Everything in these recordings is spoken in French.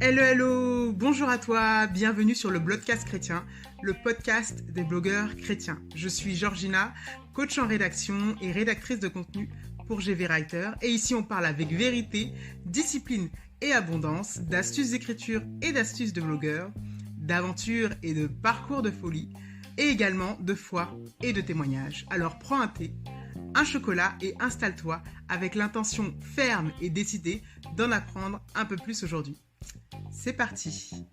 Hello, hello, bonjour à toi, bienvenue sur le Blogcast chrétien, le podcast des blogueurs chrétiens. Je suis Georgina, coach en rédaction et rédactrice de contenu pour GV Writer. Et ici, on parle avec vérité, discipline et abondance, d'astuces d'écriture et d'astuces de blogueurs, d'aventures et de parcours de folie, et également de foi et de témoignages. Alors prends un thé, un chocolat et installe-toi avec l'intention ferme et décidée d'en apprendre un peu plus aujourd'hui. C'est parti.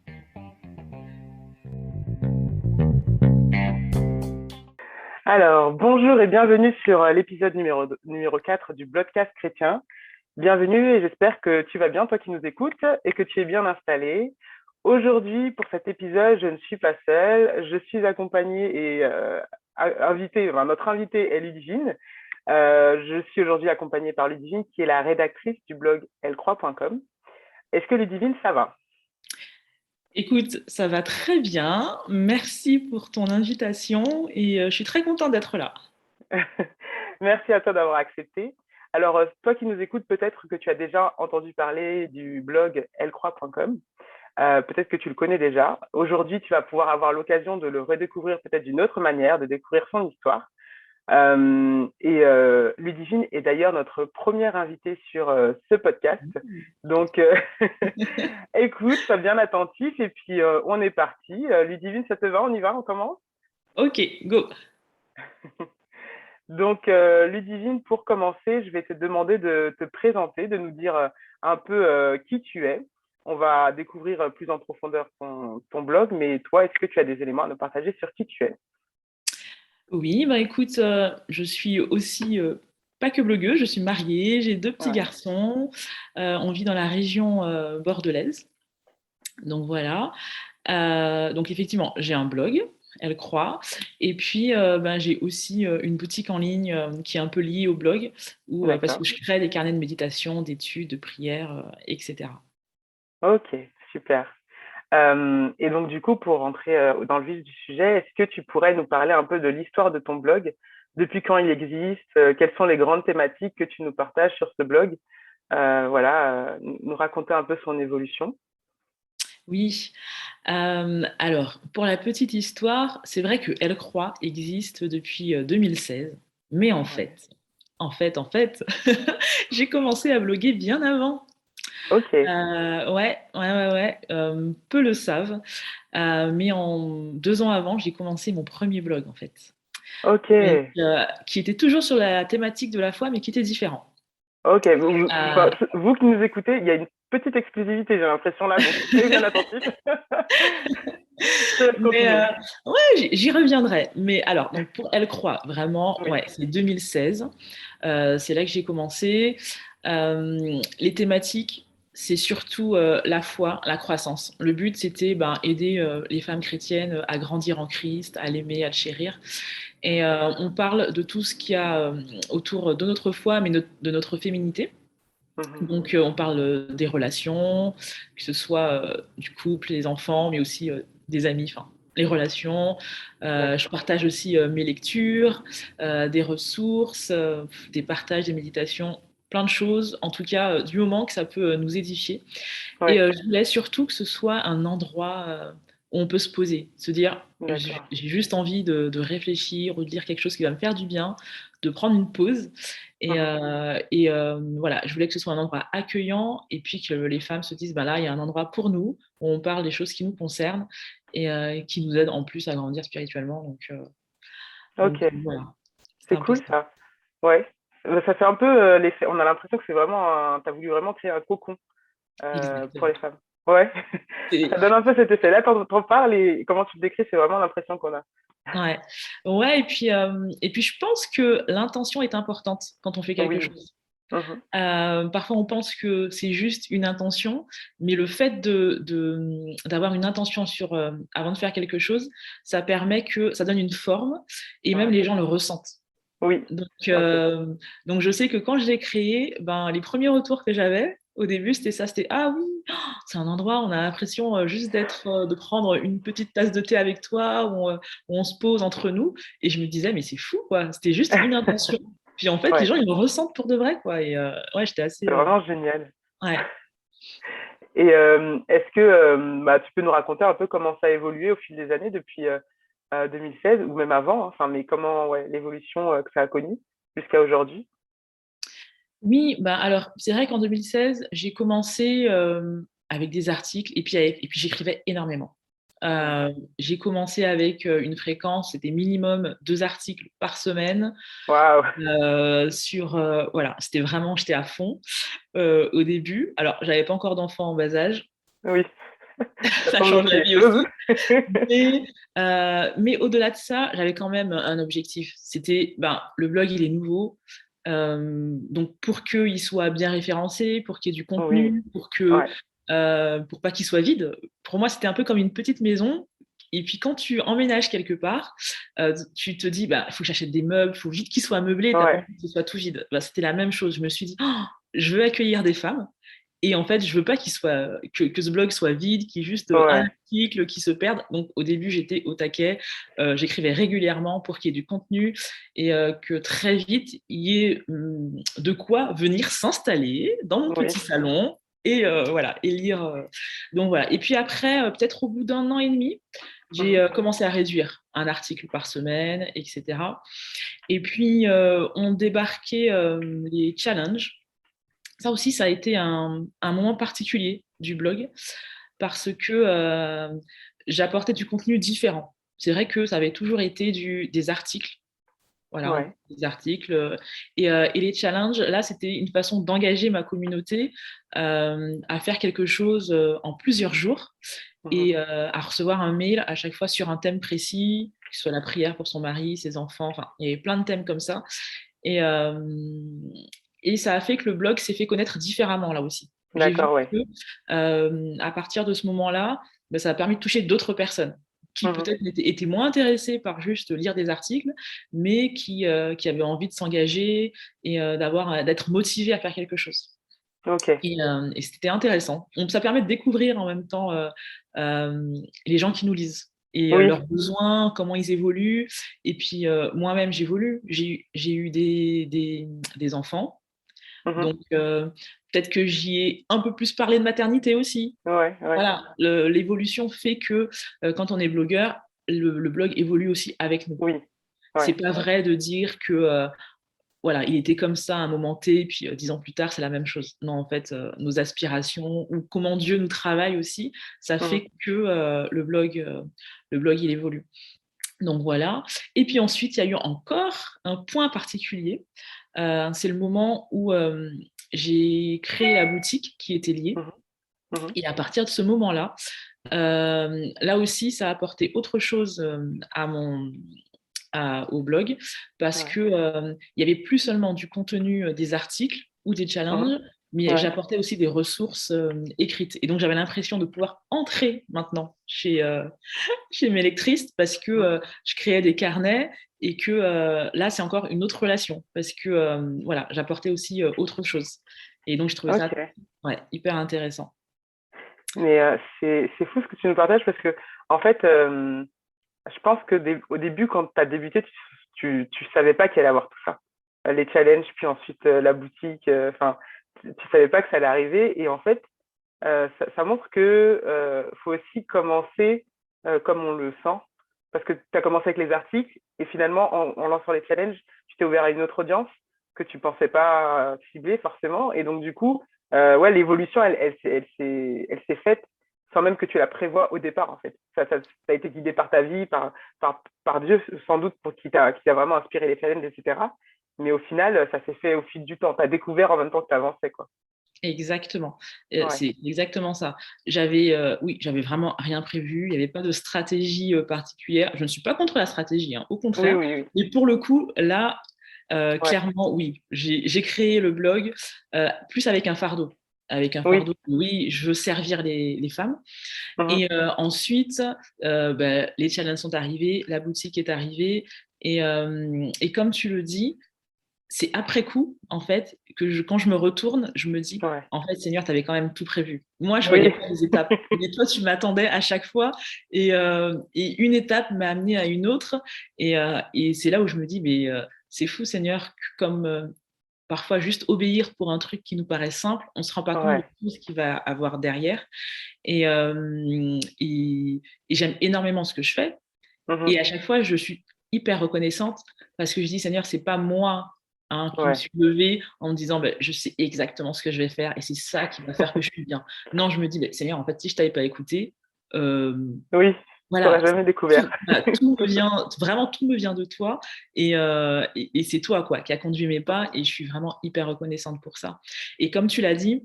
Alors, bonjour et bienvenue sur l'épisode numéro 4 du Blogcast chrétien. Bienvenue et j'espère que tu vas bien, toi qui nous écoutes, et que tu es bien installé. Aujourd'hui, pour cet épisode, je ne suis pas seule. Je suis accompagnée et notre invitée est Ludivine. Je suis aujourd'hui accompagnée par Ludivine, qui est la rédactrice du blog ellecroit.com. Est-ce que Ludivine, ça va ? Écoute, ça va très bien. Merci pour ton invitation et je suis très contente d'être là. Merci à toi d'avoir accepté. Alors, toi qui nous écoutes, peut-être que tu as déjà entendu parler du blog ellecroit.com. Peut-être que tu le connais déjà. Aujourd'hui, tu vas pouvoir avoir l'occasion de le redécouvrir peut-être d'une autre manière, de découvrir son histoire. Ludivine est d'ailleurs notre première invitée sur ce podcast. Donc, écoute, sois bien attentif et puis on est parti. Ludivine, ça te va? On y va? On commence? Ok, go. Donc, Ludivine, pour commencer, je vais te demander de te présenter, de nous dire un peu qui tu es. On va découvrir plus en profondeur ton blog, mais toi, est-ce que tu as des éléments à nous partager sur qui tu es? Oui, écoute, je suis aussi pas que blogueuse, je suis mariée, j'ai 2 petits garçons, on vit dans la région bordelaise. Donc voilà. Donc effectivement, j'ai un blog, Elle croit. Et puis, j'ai aussi une boutique en ligne qui est un peu liée au blog, parce que je crée des carnets de méditation, d'études, de prières, etc. Ok, super. Et donc, du coup, pour rentrer dans le vif du sujet, est-ce que tu pourrais nous parler un peu de l'histoire de ton blog? Depuis quand il existe? Quelles sont les grandes thématiques que tu nous partages sur ce blog? Nous raconter un peu son évolution. Oui. Alors, pour la petite histoire, c'est vrai que Elle croit existe depuis 2016. Mais en fait, j'ai commencé à bloguer bien avant. Ok. Ouais. Peu le savent. Mais 2 ans avant, j'ai commencé mon premier blog, en fait. Ok. Donc, qui était toujours sur la thématique de la foi, mais qui était différent. Ok. Vous qui nous écoutez, il y a une petite exclusivité, j'ai l'impression là, donc soyez bien attentifs. Mais ouais, j'y reviendrai. Mais alors, donc pour Elle croit, vraiment, Oui. ouais, c'est 2016. C'est là que j'ai commencé. Les thématiques, c'est surtout la foi, la croissance. Le but, c'était aider les femmes chrétiennes à grandir en Christ, à l'aimer, à le chérir. Et on parle de tout ce qu'il y a autour de notre foi, mais de notre féminité. Donc, on parle des relations, que ce soit du couple, des enfants, mais aussi des amis, enfin, les relations. Je partage aussi mes lectures, des ressources, des partages, des méditations, plein de choses, en tout cas, du moment que ça peut nous édifier. Ouais. Et je voulais surtout que ce soit un endroit où on peut se poser, se dire, j'ai juste envie de réfléchir ou de lire quelque chose qui va me faire du bien, de prendre une pause. Et voilà, je voulais que ce soit un endroit accueillant et puis que les femmes se disent, là, il y a un endroit pour nous, où on parle des choses qui nous concernent et qui nous aident en plus à grandir spirituellement. Donc voilà, c'est cool ça. Ouais. Ça fait un peu, on a l'impression que c'est vraiment, t'as voulu vraiment créer un cocon pour les femmes. Ouais, ça donne un peu cet effet. Là, t'en parles et comment tu le décris, c'est vraiment l'impression qu'on a. Ouais, et puis je pense que l'intention est importante quand on fait quelque chose. Parfois, on pense que c'est juste une intention, mais le fait d'avoir une intention avant de faire quelque chose, ça permet que ça donne une forme et même les gens le ressentent. Oui. Donc, je sais que quand je l'ai créé, les premiers retours que j'avais au début, c'était ça, c'était ah oui, c'est un endroit où on a l'impression juste de prendre une petite tasse de thé avec toi, où on se pose entre nous, et je me disais mais c'est fou quoi, c'était juste une intention. Puis en fait, les Ouais, gens, ils le ressentent pour de vrai, quoi. Et ouais, j'étais assez. c'est vraiment génial. Ouais. Et est-ce que bah, tu peux nous raconter un peu comment ça a évolué au fil des années depuis 2016 ou même avant, hein, enfin, mais comment, ouais, l'évolution que ça a connue jusqu'à aujourd'hui? Oui, bah alors, c'est vrai qu'en 2016, j'ai commencé avec des articles et puis j'écrivais énormément. Ouais. J'ai commencé avec une fréquence, c'était minimum 2 articles par semaine. Waouh! Voilà, c'était vraiment, j'étais à fond au début. Alors, j'avais pas encore d'enfants en bas âge, Oui, ça ça change change aussi la les vie choses. aussi. Mais au-delà de ça, j'avais quand même un objectif. C'était, ben, le blog, il est nouveau. Donc, pour qu'il soit bien référencé, pour qu'il y ait du Oui, contenu, ouais, pour pas qu'il soit vide, pour moi, c'était un peu comme une petite maison. Et puis, quand tu emménages quelque part, tu te dis, bah, il faut que j'achète des meubles, il faut vite qu'ils soient meublés, t'as pas ouais, envie que ce soit tout vide. Bah, c'était la même chose. Je me suis dit, oh, je veux accueillir des femmes. Et en fait, je veux pas que ce blog soit vide, qu'il y ait juste un ouais, article qui se perde. Donc, au début, j'étais au taquet. J'écrivais régulièrement pour qu'il y ait du contenu et que très vite, il y ait de quoi venir s'installer dans mon oui. petit salon et voilà, et lire. Donc voilà. Et puis après, peut-être au bout d'un an et demi, j'ai Mhm. commencé à réduire un article par semaine, etc. Et puis, on débarquait les challenges. Ça aussi, ça a été un moment particulier du blog parce que j'apportais du contenu différent. C'est vrai que ça avait toujours été des articles, voilà, Ouais. des articles. Et les challenges, là, c'était une façon d'engager ma communauté à faire quelque chose en plusieurs jours Mhm. et à recevoir un mail à chaque fois sur un thème précis, que ce soit la prière pour son mari, ses enfants, enfin, il y avait plein de thèmes comme ça. Et, euh, et ça a fait que le blog s'est fait connaître différemment là aussi. J'ai vu D'accord, ouais. que à partir de ce moment-là, ben, ça a permis de toucher d'autres personnes qui Mhm. peut-être étaient moins intéressées par juste lire des articles, mais qui avaient envie de s'engager et d'être motivées à faire quelque chose. Ok. Et c'était intéressant. Donc, ça permet de découvrir en même temps euh, les gens qui nous lisent et Oui. leurs besoins, comment ils évoluent. Et puis moi-même, j'évolue. J'ai eu des enfants. Mhm. Donc peut-être que j'y ai un peu plus parlé de maternité aussi. Ouais, ouais. Voilà, l'évolution fait que quand on est blogueur, le blog évolue aussi avec nous. Oui. C'est Ouais. pas vrai de dire que voilà, il était comme ça à un moment T, puis 10 ans plus tard, c'est la même chose. Non, en fait, nos aspirations ou comment Dieu nous travaille aussi, ça Mhm. fait que le blog, il évolue. Donc voilà. Et puis ensuite, il y a eu encore un point particulier. C'est le moment où j'ai créé la boutique qui était liée. Mhm. Mhm. Et à partir de ce moment-là, là aussi, ça a apporté autre chose au blog parce Ouais. que il y avait plus seulement du contenu des articles ou des Mhm. challenges, mais Ouais. j'apportais aussi des ressources écrites. Et donc j'avais l'impression de pouvoir entrer maintenant chez mes lectrices parce que Mhm. je créais des carnets et que là c'est encore une autre relation parce que voilà, j'apportais aussi autre chose. Et donc je trouvais ça, Ok. ouais, hyper intéressant. Mais c'est fou ce que tu nous partages parce que, en fait, je pense que au début, quand tu as débuté, tu savais pas qu'il allait avoir tout ça. Les challenges, puis ensuite la boutique, enfin, tu savais pas que ça allait arriver. Et en fait, ça montre que faut aussi commencer comme on le sent. Parce que tu as commencé avec les articles et finalement, en lançant les challenges, tu t'es ouvert à une autre audience que tu pensais pas cibler forcément. Et donc, du coup, ouais, l'évolution, elle s'est faite sans même que tu la prévois au départ, en fait. Ça a été guidé par ta vie, par Dieu, sans doute, pour qui t'a vraiment inspiré les challenges, etc. Mais au final, ça s'est fait au fil du temps. Tu as découvert en même temps que tu avançais, quoi. Exactement. Ouais. C'est exactement ça. Oui, j'avais vraiment rien prévu. Il n'y avait pas de stratégie particulière. Je ne suis pas contre la stratégie, hein, au Oui, contraire. oui, oui. Mais pour le coup, là, Ouais. clairement, oui. J'ai créé le blog plus avec un fardeau. Avec un Oui. fardeau, oui, je veux servir les femmes. Mhm. Et ensuite, ben, les challenges sont arrivés, la boutique est arrivée. Et comme tu le dis, c'est après coup, en fait, quand je me retourne, je me dis, Ouais. en fait, Seigneur, tu avais quand même tout prévu. Moi, je voyais Oui. pas les étapes, mais toi, tu m'attendais à chaque fois, et une étape m'a amené à une autre, et c'est là où je me dis, mais c'est fou, Seigneur, comme parfois juste obéir pour un truc qui nous paraît simple, on ne se rend pas compte de Ouais. tout ce qu'il va avoir derrière. Et, et j'aime énormément ce que je fais. Mhm. Et à chaque fois, je suis hyper reconnaissante parce que je dis, Seigneur, c'est pas moi qui me Ouais. suis levée en me disant, je sais exactement ce que je vais faire et c'est ça qui va faire que je suis bien. Non, je me dis, Seigneur, en fait, si je t'avais pas écouté, euh, Oui, je voilà, t'aurais jamais découvert. tout me vient, vraiment tout me vient de toi et c'est toi quoi qui a conduit mes pas et je suis vraiment hyper reconnaissante pour ça. Et comme tu l'as dit,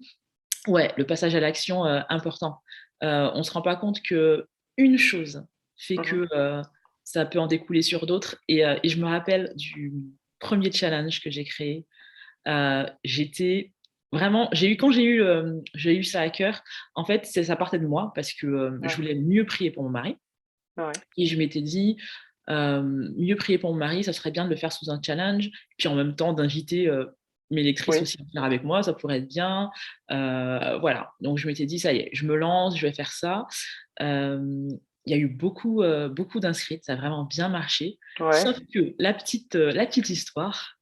ouais, le passage à l'action important. On se rend pas compte que une chose fait Mhm. que ça peut en découler sur d'autres. Et je me rappelle du premier challenge que j'ai créé. J'étais vraiment, j'ai eu ça à cœur. En fait, ça partait de moi parce que je Ouais. voulais mieux prier pour mon mari. Ouais. Et je m'étais dit, mieux prier pour mon mari, ça serait bien de le faire sous un challenge, puis en même temps d'inviter mes lectrices Oui. aussi à le faire avec moi, ça pourrait être bien. Voilà, donc je m'étais dit, ça y est, je me lance, je vais faire ça. Il y a eu beaucoup d'inscrites, ça a vraiment bien marché. Ouais. Sauf que la petite histoire,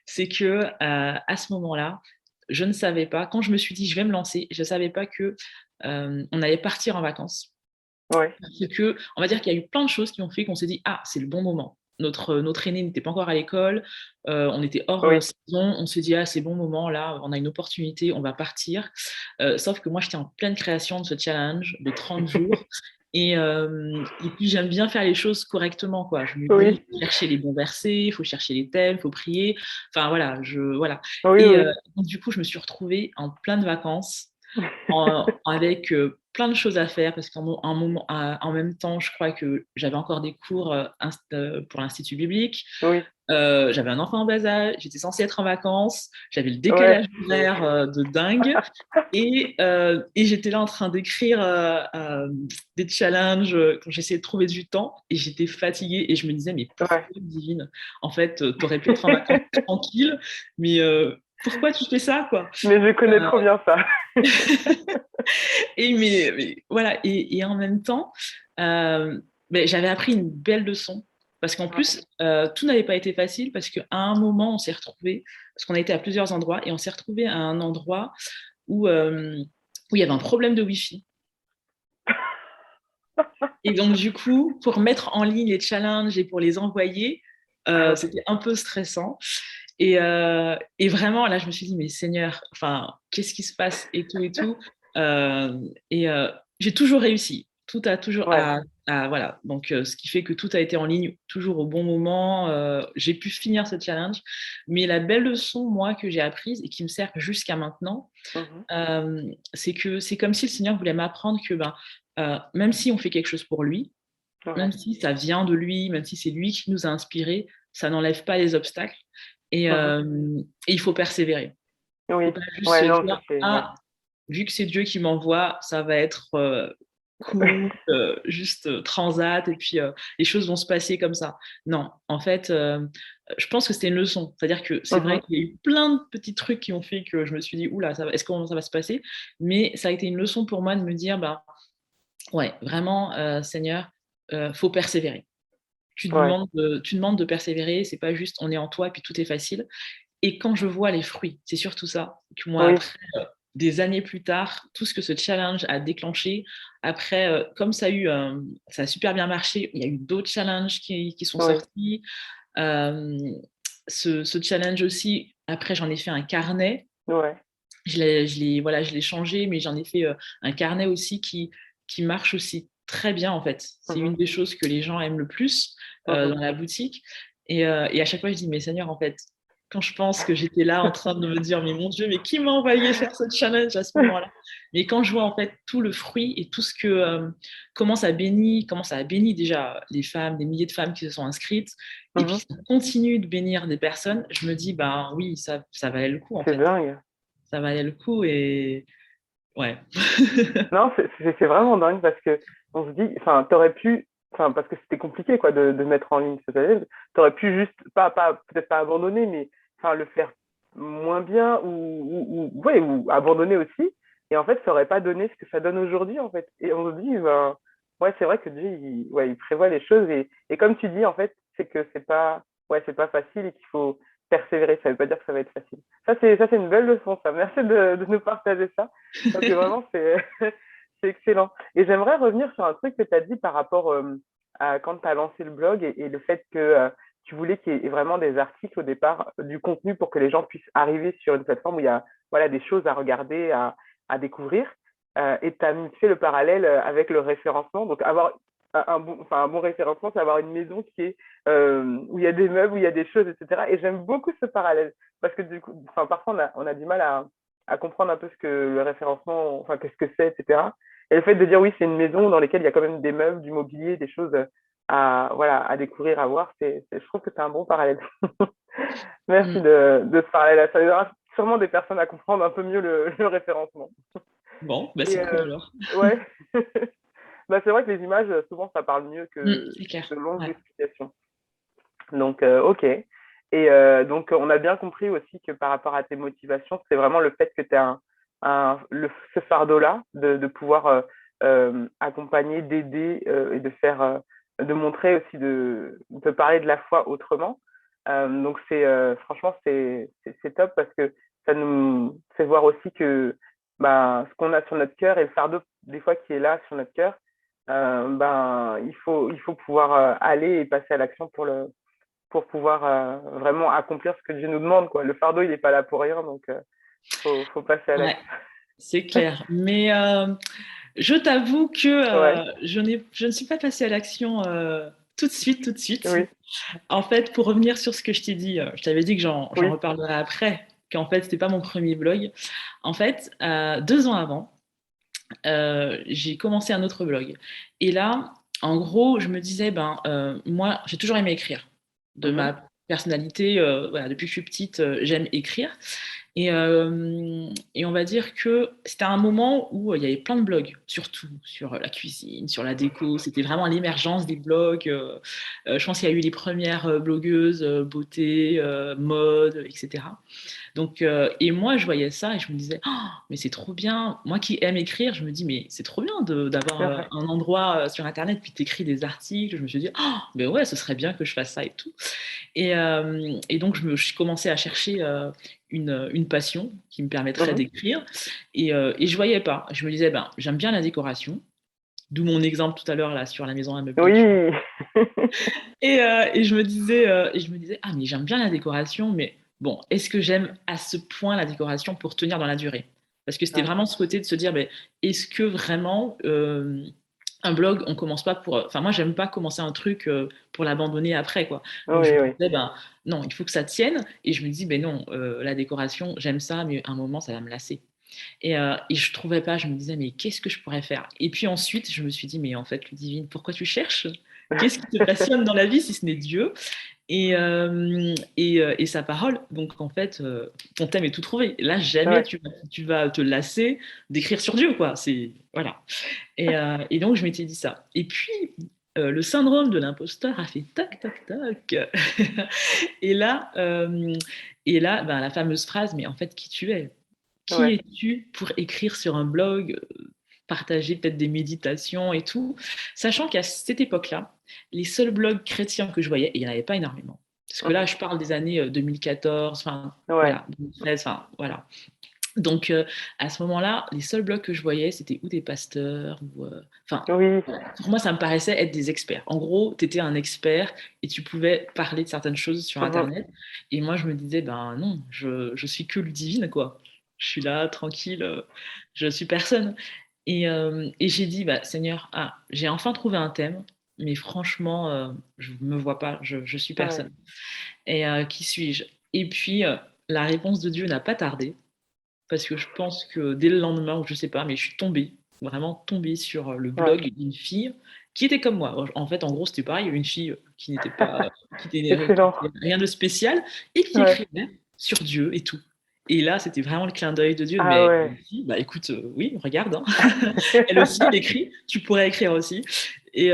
c'est que à ce moment-là, je ne savais pas, quand je me suis dit, je vais me lancer, je ne savais pas que on allait partir en vacances. Ouais. Parce que, on va dire qu'il y a eu plein de choses qui ont fait qu'on s'est dit, ah, c'est le bon moment. Notre aîné n'était pas encore à l'école, on était hors Oui. saison, on s'est dit, ah, c'est bon moment, là, on a une opportunité, on va partir. Sauf que moi, j'étais en pleine création de ce challenge de 30 jours. Et puis, j'aime bien faire les choses correctement, quoi. Je me dis, il Oui. faut chercher les bons versets, il faut chercher les thèmes, il faut prier. Enfin, voilà, voilà. Oui, Et oui. donc, du coup, je me suis retrouvée en plein de vacances avec plein de choses à faire parce en même temps, je crois que j'avais encore des cours pour l'Institut biblique. Oui. J'avais un enfant en bas âge, j'étais censée être en vacances, j'avais le Ouais. décalage horaire de dingue et j'étais là en train d'écrire des challenges quand j'essayais de trouver du temps et j'étais fatiguée et je me disais mais pourquoi Ouais. divine en fait t'aurais pu être en vacances tranquille mais pourquoi tu fais ça quoi. Mais je connais Euh, trop bien ça. mais voilà, et en même temps, j'avais appris une belle leçon. Parce qu'en plus, tout n'avait pas été facile, parce qu'à un moment, on s'est retrouvés, parce qu'on a été à plusieurs endroits, et on s'est retrouvés à un endroit où il y avait un problème de Wi-Fi. Et donc, du coup, pour mettre en ligne les challenges et pour les envoyer, Ah oui. c'était un peu stressant. Et vraiment, là, je me suis dit, mais Seigneur, enfin, qu'est-ce qui se passe et tout et tout. Euh, et j'ai toujours réussi. Tout a toujours. Ouais. Voilà. Donc, ce qui fait que tout a été en ligne toujours au bon moment. J'ai pu finir ce challenge. Mais la belle leçon, moi, que j'ai apprise et qui me sert jusqu'à maintenant, Mhm. c'est que c'est comme si le Seigneur voulait m'apprendre que même si on fait quelque chose pour lui, même Ouais. si ça vient de lui, même si c'est lui qui nous a inspirés, ça n'enlève pas les obstacles. Et, Mhm. euh, et il faut persévérer. Il ne Oui. faut pas juste Ouais, se non, ça dire, c'est. Ouais. ah, vu que c'est Dieu qui m'envoie, ça va être cool, juste transat, et puis les choses vont se passer comme ça. Non, en fait, je pense que c'était une leçon. C'est-à-dire que c'est vrai Mhm. qu'il y a eu plein de petits trucs qui ont fait que je me suis dit, oula, est-ce que ça va se passer? Mais ça a été une leçon pour moi de me dire, ouais, vraiment, Seigneur, faut persévérer. Ouais. Tu demandes de persévérer, c'est pas juste on est en toi et puis tout est facile. Et quand je vois les fruits, c'est surtout ça, que moi Oui. après, des années plus tard, tout ce que ce challenge a déclenché, après, comme ça a super bien marché, il y a eu d'autres challenges qui sont Oui. sortis. Euh, ce challenge aussi, après j'en ai fait un carnet. Ouais. Voilà, je l'ai changé, mais j'en ai fait un carnet aussi qui marche aussi très bien en fait. C'est une Mhm. des choses que les gens aiment le plus Mhm. dans la boutique. Et à chaque fois, je dis, mais Seigneur, en fait, quand je pense que j'étais là en train de me dire, mais mon Dieu, mais qui m'a envoyé faire ce challenge à ce moment-là? Mais quand je vois en fait tout le fruit et tout ce que, comment ça a béni déjà les femmes, des milliers de femmes qui se sont inscrites, et puis Mhm. ça continue de bénir des personnes, je me dis, bah oui, ça valait le coup en C'est fait, dingue. ça valait le coup et ouais. Non, c'est vraiment dingue parce que on se dit, enfin, t'aurais pu, enfin, parce que c'était compliqué quoi de mettre en ligne ce challenge, t'aurais pu juste peut-être pas abandonner, mais enfin le faire moins bien ouais, ou abandonner aussi. Et en fait, ça aurait pas donné ce que ça donne aujourd'hui en fait. Et on se dit, ben, ouais, c'est vrai que Dieu, ouais, il prévoit les choses et comme tu dis en fait, c'est que c'est pas ouais, c'est pas facile et qu'il faut persévérer. Ça veut pas dire que ça va être facile. Ça, c'est une belle leçon, ça. Merci de nous partager ça. Parce que vraiment, c'est excellent. Et j'aimerais revenir sur un truc que tu as dit par rapport à quand tu as lancé le blog et le fait que tu voulais qu'il y ait vraiment des articles au départ, du contenu pour que les gens puissent arriver sur une plateforme où il y a voilà, des choses à regarder, à découvrir. Et tu as fait le parallèle avec le référencement. Donc, avoir un bon référencement, c'est avoir une maison qui est où il y a des meubles, où il y a des choses, etc. Et j'aime beaucoup ce parallèle parce que du coup, enfin, parfois on a du mal à comprendre un peu ce que le référencement, enfin qu'est-ce que c'est, etc. Et le fait de dire oui, c'est une maison dans laquelle il y a quand même des meubles, du mobilier, des choses à découvrir, à voir, je trouve que c'est un bon parallèle. Merci Mm. de ce parallèle. Ça aidera sûrement des personnes à comprendre un peu mieux le référencement. Bon, bah Et c'est cool alors. ouais, bah, c'est vrai que les images, souvent, ça parle mieux que C'est clair. de longues Ouais. explications. Donc, ok. Et donc, on a bien compris aussi que par rapport à tes motivations, c'est vraiment le fait que tu as ce fardeau-là de pouvoir accompagner, d'aider et de faire, de montrer aussi, de parler de la foi autrement. Donc, franchement, c'est top parce que ça nous fait voir aussi que ben, ce qu'on a sur notre cœur et le fardeau, des fois, qui est là sur notre cœur, ben, il faut pouvoir aller et passer à l'action pour pouvoir vraiment accomplir ce que Dieu nous demande, quoi. Le fardeau, il n'est pas là pour rien, donc faut passer à Ouais, l'action. c'est clair. Mais je t'avoue que Ouais, je ne suis pas passée à l'action tout de suite, tout de suite. oui, En fait, pour revenir sur ce que je t'ai dit, je t'avais dit que j'en oui. reparlerai après, qu'en fait, c'était pas mon premier blog. En fait, 2 ans avant, j'ai commencé un autre blog. Et là, en gros, je me disais, ben, moi, j'ai toujours aimé écrire. De Mhm. ma personnalité, voilà, depuis que je suis petite, j'aime écrire. Et on va dire que c'était un moment où il y avait plein de blogs, surtout sur la cuisine, sur la déco. C'était vraiment l'émergence des blogs. Je pense qu'il y a eu les premières blogueuses beauté, mode, etc. Donc, et moi, je voyais ça et je me disais, oh, mais c'est trop bien. Moi qui aime écrire, je me dis, mais c'est trop bien d'avoir C'est vrai. un endroit sur Internet, puis t'écris des articles. Je me suis dit, oh, mais ouais, ce serait bien que je fasse ça et tout. Et donc, je commençais à chercher une passion qui me permettrait Mhm. d'écrire. Et je voyais pas. Je me disais, ben, j'aime bien la décoration. D'où mon exemple tout à l'heure là sur la maison à meubler. Oui. Et je me disais, ah, mais j'aime bien la décoration, mais bon, est-ce que j'aime à ce point la décoration pour tenir dans la durée? Parce que c'était Ouais. vraiment ce côté de se dire, mais est-ce que vraiment un blog, on commence pas pour. Enfin, moi, j'aime pas commencer un truc pour l'abandonner après, quoi. Donc, je Oui, me oui. disais, ben non, il faut que ça tienne. Et je me dis, ben non, la décoration, j'aime ça, mais à un moment, ça va me lasser. Et je trouvais pas, je me disais, mais qu'est-ce que je pourrais faire? Et puis ensuite, je me suis dit, mais en fait, Ludivine, pourquoi tu cherches? Qu'est-ce qui te passionne dans la vie si ce n'est Dieu et sa parole? Donc en fait, ton thème est tout trouvé. Là, jamais Ouais. tu vas te lasser d'écrire sur Dieu, quoi. C'est, voilà. Et donc, je m'étais dit ça. Et puis, le syndrome de l'imposteur a fait tac, tac, tac. Et là, ben, la fameuse phrase, mais en fait, qui tu es? Qui Ouais. es-tu pour écrire sur un blog, partager peut-être des méditations et tout? Sachant qu'à cette époque-là, les seuls blogs chrétiens que je voyais, et il n'y en avait pas énormément, parce que là, Mhm. je parle des années 2014, enfin, Ouais. voilà, 2013, enfin, voilà. Donc, à ce moment-là, les seuls blogs que je voyais, c'était ou des pasteurs, ou. Enfin, Oui. voilà. Pour moi, ça me paraissait être des experts. En gros, tu étais un expert et tu pouvais parler de certaines choses sur Mhm. Internet. Et moi, je me disais, ben non, je suis que Ludivine, quoi. Je suis là, tranquille, je suis personne. Et j'ai dit, bah, Seigneur, ah, j'ai enfin trouvé un thème, mais franchement, je ne me vois pas, je suis Ouais. personne. Et qui suis-je? Et puis, la réponse de Dieu n'a pas tardé parce que je pense que dès le lendemain, ou je sais pas, mais je suis tombée, vraiment tombée sur le Ouais. blog d'une fille qui était comme moi. En fait, en gros, c'était pareil, une fille qui n'était pas, qui Excellent. était rien de spécial et qui Ouais. écrivait sur Dieu et tout. Et là, c'était vraiment le clin d'œil de Dieu. Ah Mais ouais. bah écoute, oui, regarde, hein. Elle aussi, elle écrit. Tu pourrais écrire aussi. Et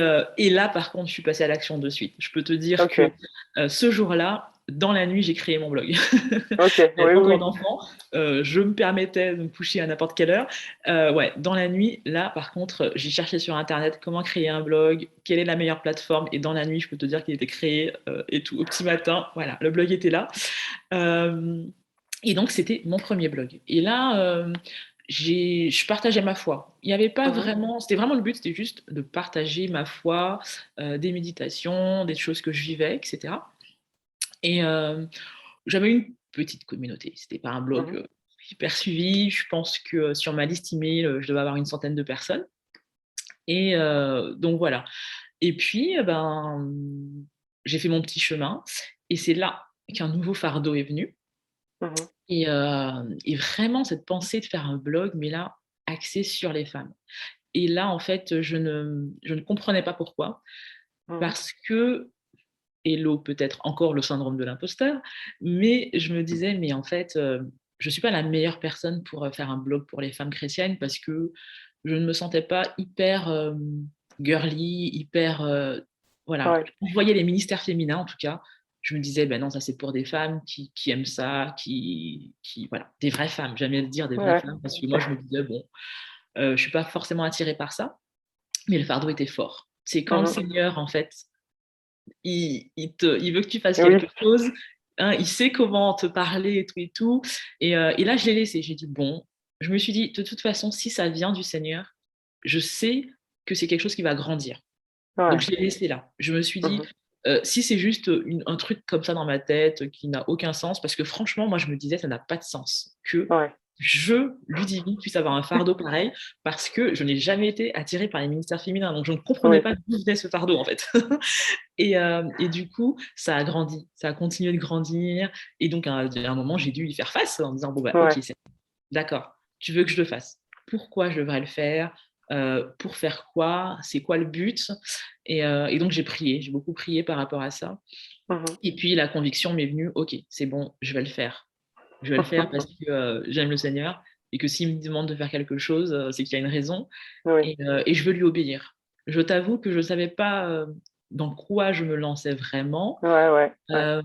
là, par contre, je suis passée à l'action de suite. Je peux te dire que Ok. ce jour-là, dans la nuit, j'ai créé mon blog. Ok, J'avais oui, pas oui. encore d'enfant, je me permettais de me coucher à n'importe quelle heure. Ouais, dans la nuit, là, par contre, j'ai cherché sur Internet comment créer un blog, quelle est la meilleure plateforme, et dans la nuit, je peux te dire qu'il était créé et tout. Au petit matin, voilà, le blog était là. Euh, et donc, c'était mon premier blog. Et là, je partageais ma foi. Il n'y avait pas Mhm, vraiment, c'était vraiment le but, c'était juste de partager ma foi, des méditations, des choses que je vivais, etc. Et j'avais une petite communauté. C'était pas un blog mhm, hyper suivi. Je pense que sur ma liste email, je devais avoir une centaine de personnes. Et donc voilà. Et puis, j'ai fait mon petit chemin. Et c'est là qu'un nouveau fardeau est venu. mhm, Et vraiment, cette pensée de faire un blog, mais là, axé sur les femmes. Et là, en fait, je ne comprenais pas pourquoi. mhm. Parce que, hello, peut-être encore le syndrome de l'imposteur, mais je me disais, mais en fait, je ne suis pas la meilleure personne pour faire un blog pour les femmes chrétiennes parce que je ne me sentais pas hyper girly, hyper. Voilà, Ouais, je voyais les ministères féminins en tout cas. Je me disais, ben non, ça c'est pour des femmes qui aiment ça, voilà, des vraies femmes. J'aime bien dire des vraies ouais. femmes parce que moi je me disais, bon, je ne suis pas forcément attirée par ça, mais le fardeau était fort. C'est quand le Mhm. Seigneur, en fait, il veut que tu fasses Oui, quelque chose, hein, il sait comment te parler et tout et tout. Et là, je l'ai laissé. J'ai dit, bon, je me suis dit, de toute façon, si ça vient du Seigneur, je sais que c'est quelque chose qui va grandir. Donc, ouais. je l'ai laissé là. Je me suis dit, Mhm, si c'est juste un truc comme ça dans ma tête qui n'a aucun sens, parce que franchement, moi, je me disais, ça n'a pas de sens que ouais. je, Ludivine, puisse avoir un fardeau pareil, parce que je n'ai jamais été attirée par les ministères féminins. Donc, je ne comprenais Oui. pas d'où venait ce fardeau, en fait. Et du coup, ça a grandi, ça a continué de grandir. Et donc, à un moment, j'ai dû y faire face en disant, bon, bah, ok, Ouais. c'est d'accord, tu veux que je le fasse. Pourquoi je devrais le faire? Pour faire quoi? C'est quoi le but? Et donc, j'ai prié, j'ai beaucoup prié par rapport à ça. Mhm. Et puis, la conviction m'est venue, ok, c'est bon, je vais le faire. Je vais le faire parce que j'aime le Seigneur et que s'il me demande de faire quelque chose, c'est qu'il y a une raison Oui. et je veux lui obéir. Je t'avoue que je ne savais pas dans quoi je me lançais vraiment, Ouais, ouais, ouais.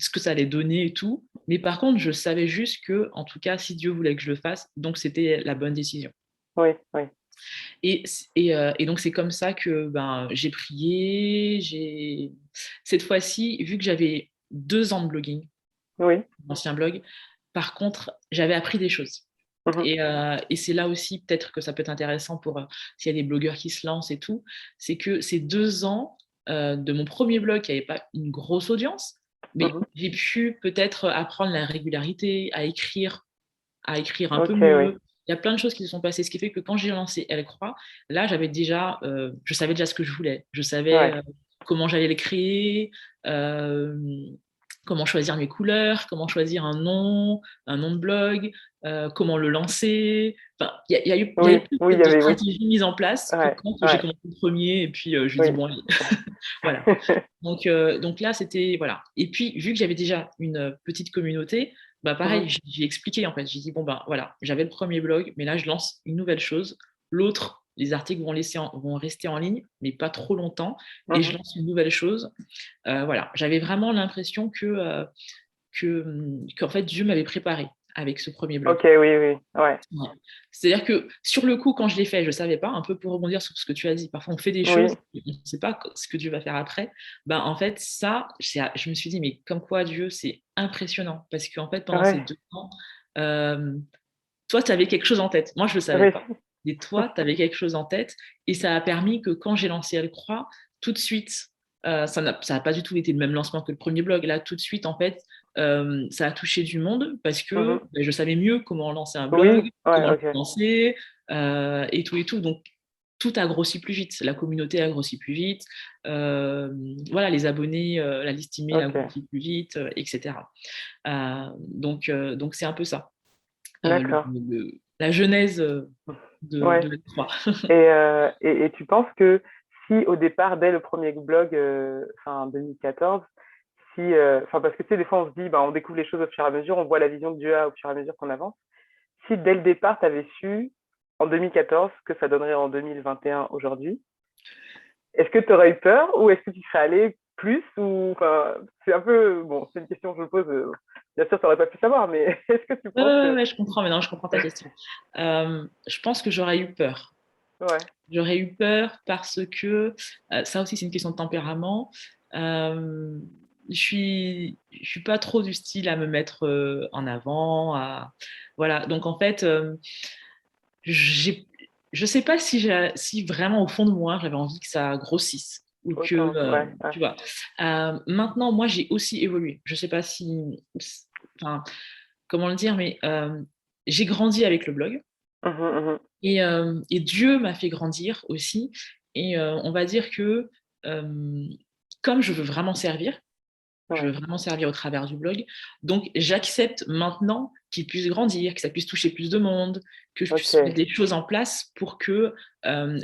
ce que ça allait donner et tout. Mais par contre, je savais juste que, en tout cas, si Dieu voulait que je le fasse, donc c'était la bonne décision. Oui, oui. Et donc, c'est comme ça que j'ai prié. Cette fois-ci, vu que j'avais 2 ans de blogging, Oui. ancien blog, par contre, j'avais appris des choses. Mhm, Et c'est là aussi peut-être que ça peut être intéressant pour s'il y a des blogueurs qui se lancent et tout, c'est que ces 2 ans de mon premier blog qui n'avait pas une grosse audience, mais mhm. j'ai pu peut-être apprendre la régularité, à écrire un peu Ok, oui. mieux. Il y a plein de choses qui se sont passées, ce qui fait que quand j'ai lancé Elle croit, là j'avais déjà, je savais déjà ce que je voulais, je savais Ouais. comment j'allais le créer, euh, comment choisir mes couleurs, comment choisir un nom de blog, comment le lancer. Enfin, il y Oui, avait plus oui, il y de avait, oui. stratégies mises en place que Ouais, quand j'ai ouais. commencé le premier et puis je dis Oui. bon, allez, voilà. Donc là, c'était, voilà. Et puis, vu que j'avais déjà une petite communauté, bah Mhm, pareil, j'ai expliqué en fait. J'ai dit, bon, ben voilà, j'avais le premier blog, mais là, je lance une nouvelle chose. L'autre, les articles vont rester en ligne, mais pas trop longtemps. Et je mhm. lance une nouvelle chose. Voilà, j'avais vraiment l'impression qu'en fait, Dieu m'avait préparé avec ce premier blog. Ok, oui, oui. Ouais. Ouais. C'est-à-dire que sur le coup, quand je l'ai fait, je ne savais pas, un peu pour rebondir sur ce que tu as dit. Parfois, on fait des Oui. choses, et on ne sait pas ce que Dieu va faire après. Ben, en fait, ça, je me suis dit, mais comme quoi Dieu, c'est impressionnant. Parce qu'en fait, pendant ces Ouais. 2 ans, euh, toi, tu avais quelque chose en tête. Moi, je ne le savais Oui. pas. Et toi, tu avais quelque chose en tête. Et ça a permis que quand j'ai lancé Elle croit, tout de suite, ça n'a pas du tout été le même lancement que le premier blog. Là, tout de suite, en fait, ça a touché du monde parce que Mhm. je savais mieux comment lancer un blog, Oui. Ouais, comment le ok. lancer, et tout et tout. Donc, tout a grossi plus vite. La communauté a grossi plus vite. Euh, voilà, les abonnés, la liste email a Ok. grossi plus vite, etc. Donc, c'est un peu ça, D'accord. la genèse de Ouais. l'E3. Et tu penses que si au départ, dès le premier blog, enfin 2014, si, enfin parce que tu sais, des fois on se dit, bah, on découvre les choses au fur et à mesure, on voit la vision que Dieu a au fur et à mesure qu'on avance. Si dès le départ, tu avais su en 2014 que ça donnerait en 2021 aujourd'hui, est-ce que tu aurais eu peur ou est-ce que tu serais allé plus ou enfin, c'est un peu bon, c'est une question que je me pose. Bien sûr, tu n'aurais pas pu savoir, mais est-ce que tu Ouais, penses ouais, que ouais, je comprends, mais non, je comprends ta question. Je pense que j'aurais eu peur. ouais, J'aurais eu peur parce que ça aussi, c'est une question de tempérament. Euh, je suis pas trop du style à me mettre en avant. Voilà. Donc, en fait, j'ai, je sais pas si vraiment au fond de moi, j'avais envie que ça grossisse ou que, autant, ouais, ouais. tu vois. Maintenant, moi, j'ai aussi évolué. Je sais pas enfin, comment le dire, mais j'ai grandi avec le blog. Mhm, mhm. Et Dieu m'a fait grandir aussi. Et on va dire que euh, comme je veux Ouais, vraiment servir au travers du blog, donc j'accepte maintenant qu'il puisse grandir, que ça puisse toucher plus de monde, que je puisse mettre ok. des choses en place pour que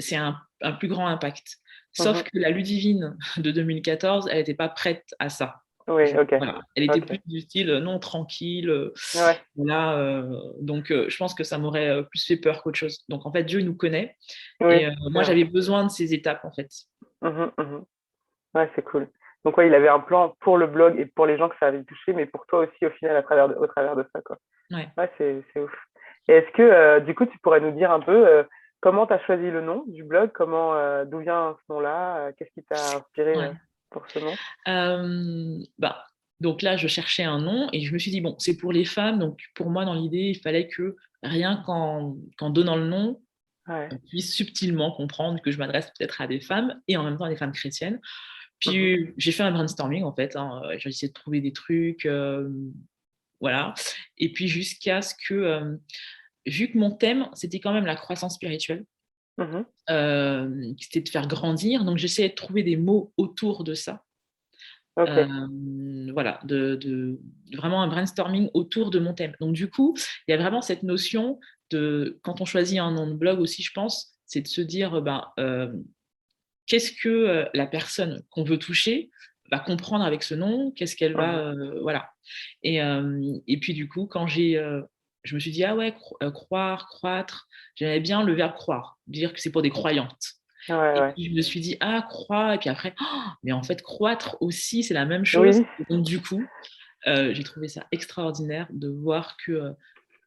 c'est un plus grand impact. Sauf Mhm. que la Ludivine de 2014, elle n'était pas prête à ça. Oui, ok, Voilà. Elle était ok. plus du style non tranquille, Ouais, voilà, donc je pense que ça m'aurait plus fait peur qu'autre chose. Donc en fait, Dieu nous connaît et oui, c'est moi vrai. j'avais besoin de ces étapes en fait. Mhm, mhm. Ouais, c'est cool. Donc ouais, il avait un plan pour le blog et pour les gens que ça avait touché, mais pour toi aussi au final au travers de ça, quoi. Ouais. Ouais, c'est ouf. Et est-ce que du coup tu pourrais nous dire un peu comment tu as choisi le nom du blog, comment d'où vient ce nom-là, qu'est-ce qui t'a inspiré Ouais. pour ce nom? Bah, donc là, je cherchais un nom et je me suis dit, bon, c'est pour les femmes. Donc pour moi, dans l'idée, il fallait que rien qu'en donnant le nom, Ouais. on puisse subtilement comprendre que je m'adresse peut-être à des femmes et en même temps à des femmes chrétiennes. Mhm, Puis j'ai fait un brainstorming en fait, hein. J'ai essayé de trouver des trucs, voilà. Et puis jusqu'à ce que, vu que mon thème, c'était quand même la croissance spirituelle, mhm. c'était de faire grandir, donc j'essayais de trouver des mots autour de ça. Ok. Voilà, vraiment un brainstorming autour de mon thème. Donc du coup, il y a vraiment cette notion de, quand on choisit un nom de blog aussi, je pense, c'est de se dire, qu'est-ce que la personne qu'on veut toucher va comprendre avec ce nom, qu'est-ce qu'elle va, Mhm. voilà. Et puis du coup, je me suis dit, ah ouais, croire, croître, j'aimais bien le verbe croire, dire que c'est pour des croyantes. Ouais, Et ouais. puis je me suis dit, ah, croire, et puis après, oh, mais en fait, croître aussi, c'est la même chose. Oui. Et donc du coup, j'ai trouvé ça extraordinaire de voir que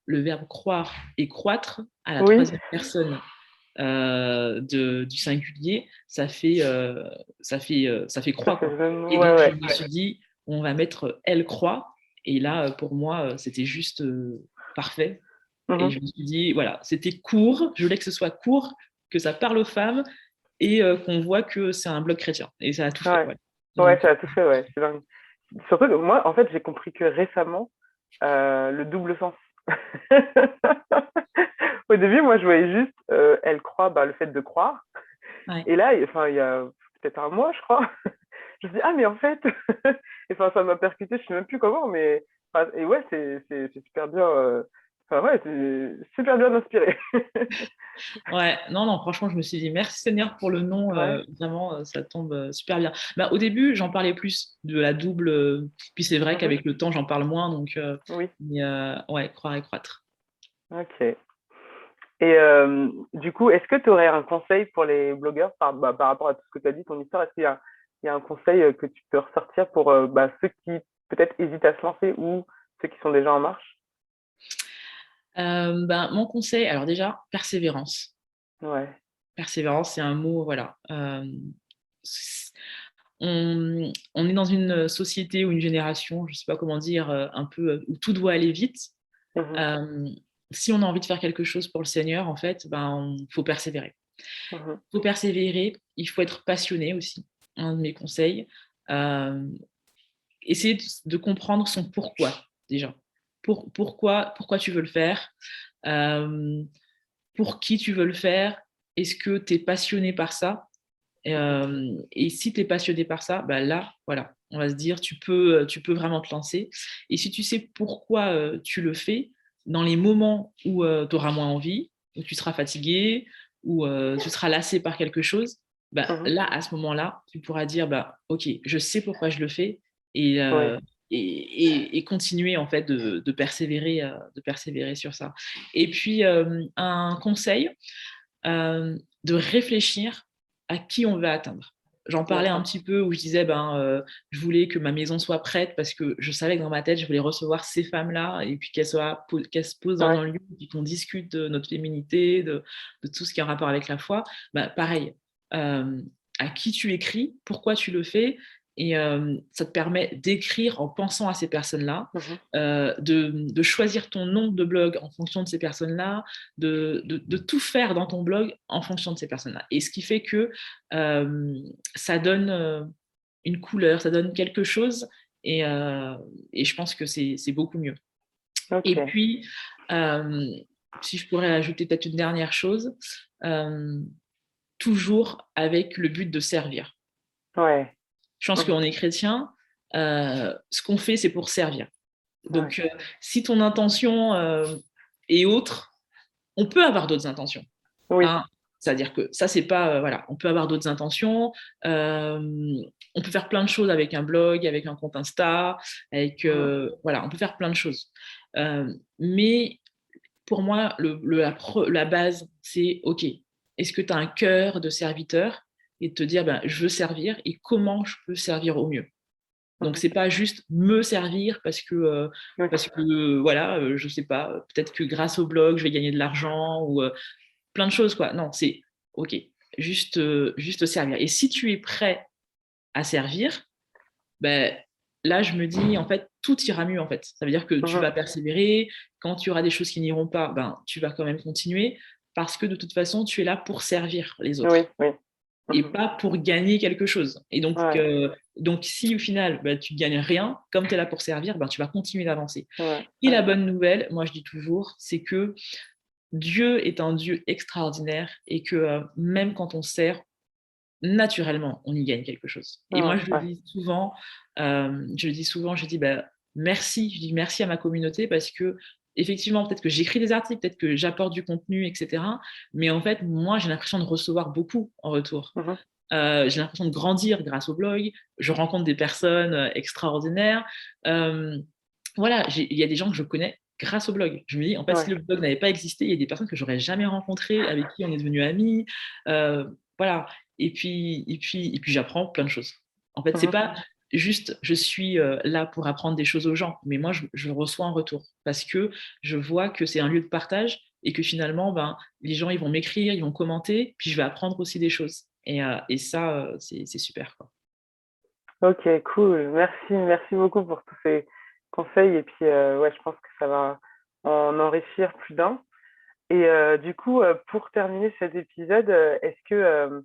le verbe croire et croître à la Oui. troisième personne du singulier, ça fait Ça croix, fait quoi. vraiment. Et Ouais, donc, je ouais. me suis dit, on va mettre elle croix. Et là, pour moi, c'était juste parfait. Et Mhm. je me suis dit, voilà, c'était court. Je voulais que ce soit court, que ça parle aux femmes et qu'on voit que c'est un blog chrétien. Et ça a tout fait. Ouais. Ouais. Ouais, Donc, ça a tout fait, ouais. C'est dingue. Surtout que moi, en fait, j'ai compris que récemment, le double sens. Au début, moi, je voyais juste elle croit, bah, le fait de croire. ouais. Et là, enfin, il y a peut-être un mois, je crois, je me dis, ah, mais en fait, et, enfin, ça m'a percuté, je sais même plus comment, mais, enfin, et ouais, c'est super bien, enfin, ouais, c'est super bien inspiré. Ouais, non, non, franchement, je me suis dit merci Seigneur pour le nom, Ouais. vraiment, ça tombe super bien. Bah, au début, j'en parlais plus de la double, puis c'est vrai Mhm. qu'avec le temps, j'en parle moins, donc, Oui. mais, ouais, croire et croître. Ok. Et du coup, est-ce que tu aurais un conseil pour les blogueurs bah, par rapport à tout ce que tu as dit, ton histoire? Est-ce il y a un conseil que tu peux ressortir pour bah, ceux qui peut-être hésitent à se lancer ou ceux qui sont déjà en marche? Ben, mon conseil, alors déjà, persévérance. Ouais. Persévérance, c'est un mot, voilà. On est dans une société ou une génération, je ne sais pas comment dire, un peu où tout doit aller vite. Mhm, Euh, Si on a envie de faire quelque chose pour le Seigneur, en fait, ben, il faut persévérer. mhm, Il faut persévérer, il faut être passionné aussi, un de mes conseils. Euh, Essayer de comprendre son pourquoi, déjà. Pourquoi tu veux le faire, euh, pour qui tu veux le faire, est-ce que tu es passionné par ça, mhm. et si tu es passionné par ça, bah là, voilà, on va se dire, tu peux vraiment te lancer. Et si tu sais pourquoi tu le fais, dans les moments où tu auras moins envie, où tu seras fatigué, où tu seras lassé par quelque chose, bah, Mhm. là, à ce moment-là, tu pourras dire, bah, OK, je sais pourquoi je le fais et, Oui. et continuer en fait de persévérer sur ça. Et puis, un conseil, de réfléchir à qui on veut atteindre. j'en parlais un D'accord. petit peu où je disais, je voulais que ma maison soit prête parce que je savais que dans ma tête, je voulais recevoir ces femmes-là et puis qu'elles se posent dans Ouais. un lieu et puis qu'on discute de notre féminité, de tout ce qui est en rapport avec la foi. Pareil, euh, à qui tu écris, pourquoi tu le fais, et ça te permet d'écrire en pensant à ces personnes-là, Mhm. de choisir ton nom de blog en fonction de ces personnes-là, de tout faire dans ton blog en fonction de ces personnes-là. Et ce qui fait que euh, ça donne une couleur, ça donne quelque chose, et, euh, et je pense que c'est beaucoup mieux. Et Ok. puis, euh, si je pourrais ajouter peut-être une dernière chose, euh, toujours avec le but de servir. Ouais. Je pense Mhm. qu'on est chrétien, ce qu'on fait, c'est pour servir. Ouais. Donc, si ton intention est autre, on peut avoir d'autres intentions. Oui. Hein. C'est-à-dire que ça, c'est pas. Voilà, on peut avoir d'autres intentions. On peut faire plein de choses avec un blog, avec un compte Insta, Mhm. voilà, on peut faire plein de choses. Mais pour moi, la base, c'est OK. Est-ce que tu as un cœur de serviteur et de te dire, je veux servir et comment je peux servir au mieux? Donc, Mhm. c'est pas juste me servir Oui. parce que voilà, je sais pas, peut-être que grâce au blog, je vais gagner de l'argent ou plein de choses, quoi. Non, c'est OK, juste servir. Et si tu es prêt à servir, ben, là, je me dis, en fait, tout ira mieux, en fait. Ça veut dire que tu Mhm. vas persévérer. Quand tu auras des choses qui n'iront pas, tu vas quand même continuer parce que de toute façon, tu es là pour servir les Oui. autres Oui. et Mhm. pas pour gagner quelque chose. Et Ouais. donc si au final, tu ne gagnes rien, comme tu es là pour servir, tu vas continuer d'avancer. Ouais. Et Ouais. la bonne nouvelle, moi je dis toujours, c'est que Dieu est un Dieu extraordinaire et que même quand on sert, naturellement, on y gagne quelque chose. Et moi, Ouais. Ouais. je dis merci, je dis merci à ma communauté parce que effectivement, peut-être que j'écris des articles, peut-être que j'apporte du contenu, etc. Mais en fait, moi, j'ai l'impression de recevoir beaucoup en retour. Mhm. J'ai l'impression de grandir grâce au blog. Je rencontre des personnes extraordinaires. Euh, voilà, il y a des gens que je connais grâce au blog. Je me dis, en fait, si Ouais. le blog n'avait pas existé, il y a des personnes que j'aurais jamais rencontrées, avec qui on est devenus amis. Voilà. Et puis j'apprends plein de choses. En fait, c'est Mhm. pas juste je suis là pour apprendre des choses aux gens, mais moi, je reçois un retour parce que je vois que c'est un lieu de partage et que finalement, les gens, ils vont m'écrire, ils vont commenter, puis je vais apprendre aussi des choses. Et ça, c'est super, quoi. Ok, cool. Merci, merci beaucoup pour tous ces conseils. Et puis, ouais, je pense que ça va en enrichir plus d'un. Et du coup, pour terminer cet épisode, est-ce que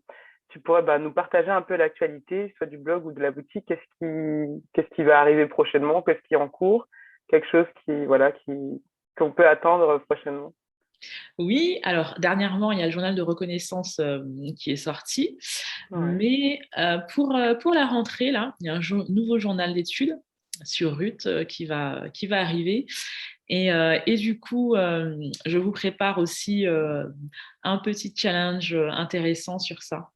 tu pourrais nous partager un peu l'actualité, soit du blog ou de la boutique? Qu'est-ce qui va arriver prochainement? Qu'est-ce qui est en cours? Quelque chose qu'on peut attendre prochainement? Oui, alors dernièrement, il y a le journal de reconnaissance qui est sorti, Ouais. mais pour la rentrée, là, il y a un nouveau journal d'études sur Ruth qui va arriver. Et du coup, je vous prépare aussi un petit challenge intéressant sur ça,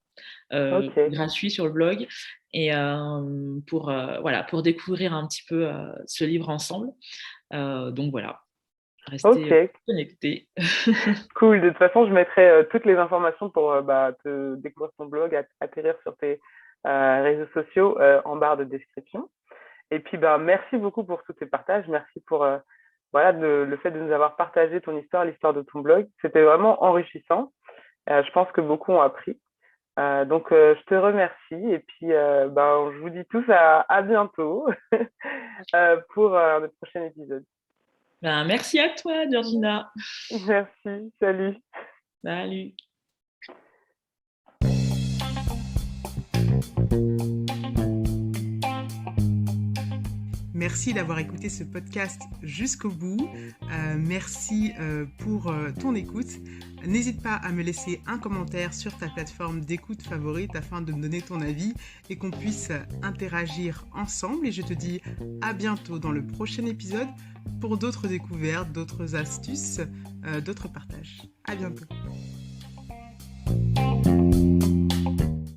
Ok. gratuit sur le blog, et voilà, pour découvrir un petit peu ce livre ensemble. Donc voilà, restez Ok. connectés. Cool. De toute façon, je mettrai toutes les informations pour te découvrir ton blog, atterrir sur tes réseaux sociaux en barre de description. Et puis, merci beaucoup pour tous tes partages. Merci pour voilà, le fait de nous avoir partagé ton histoire, l'histoire de ton blog. C'était vraiment enrichissant. Je pense que beaucoup ont appris. Donc, je te remercie. Et puis, je vous dis tous à bientôt pour le prochain épisode. Merci à toi, Georgina. Merci. Salut. Salut. Merci d'avoir écouté ce podcast jusqu'au bout. Merci pour ton écoute. N'hésite pas à me laisser un commentaire sur ta plateforme d'écoute favorite afin de me donner ton avis et qu'on puisse interagir ensemble. Et je te dis à bientôt dans le prochain épisode pour d'autres découvertes, d'autres astuces, d'autres partages. À bientôt.